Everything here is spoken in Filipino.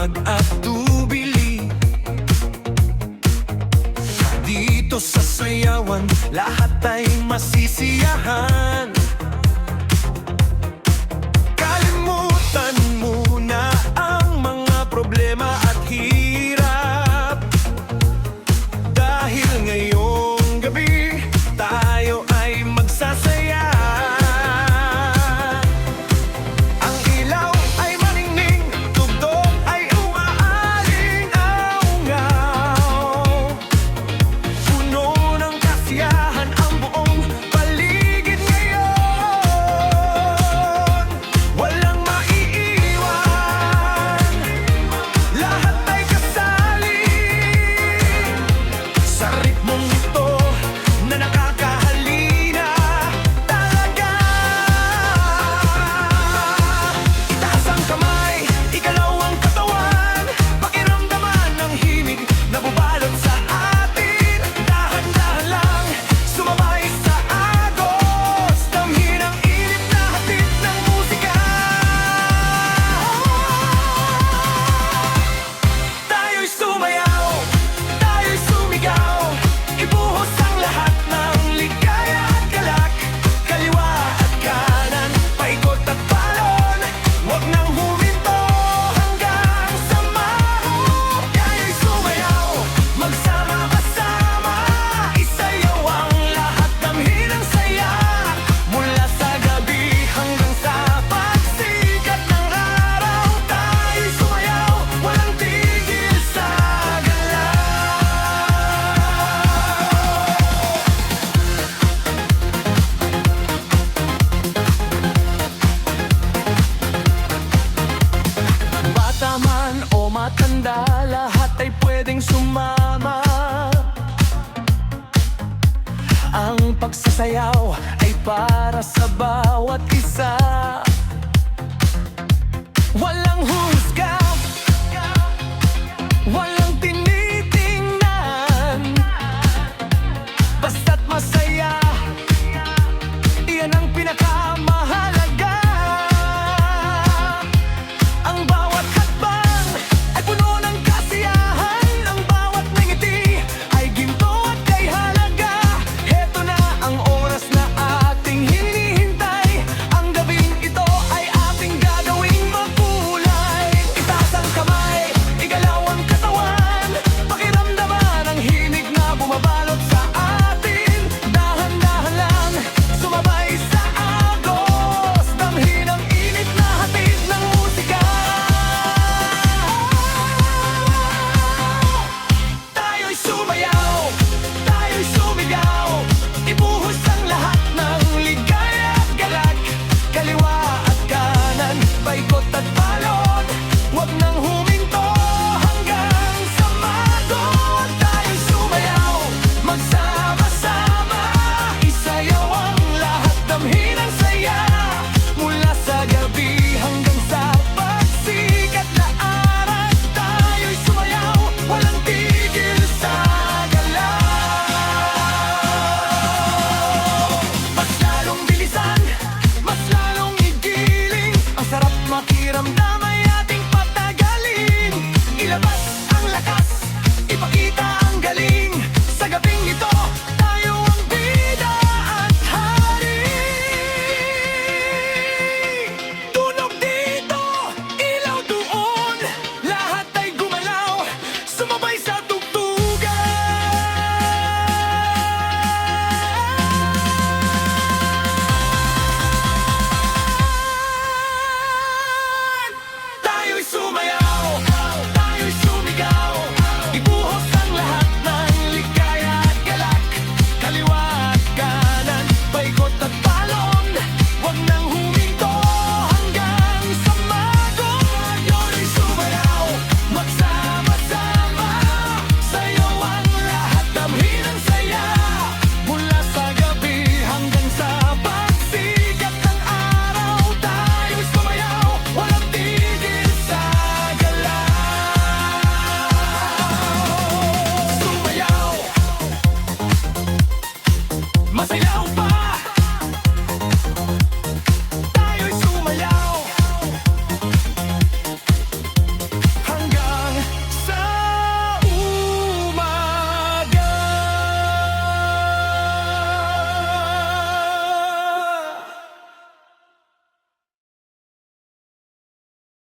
mag-atubili dito sa sayawan, lahat ay masisiyahan. Kalimutan muna ang mga problema at hirap, dahil ngayong gabi tayo ay magsasaya. Matanda, lahat ay pwedeng sumama. Ang pagsasayaw ay para sa bawat isa. Walang husga, walang tinitingnan, basta't masaya, iyan ang pinakamahalaga. Ang bawat hakbang ay puno ng kasiyahan, ang bawat ngiti ay ginto at kay halaga. Heto na ang oras na ating hinihintay, ang gabing ito ay ating gagawing makulay. Itaas ang kamay, igalaw ang katawan, pakiramdaman ang himig na bumabalot sa atin. Dahan-dahan lang, sumabay sa agos, damhin ang init na hatid ng musika. Tayo'y sumayaw, tayo'y sumigaw, ibuhos ang lahat ng ligaya at galak. Kaliwa at kanan, paikot at balon, huwag nang huminto hanggang sa magot. Tayo'y sumayaw, magsama-sama, isayaw ang lahat, damhin ang saya. Mula sa gabi hanggang sa pagsikat na araw, tayo'y sumayaw, walang tigil sa galaw. Mas lalong bilisan, mas lalong igiling, ang sarap makiramdam ay ating patagalin. Ilabas ang lakas, ipakita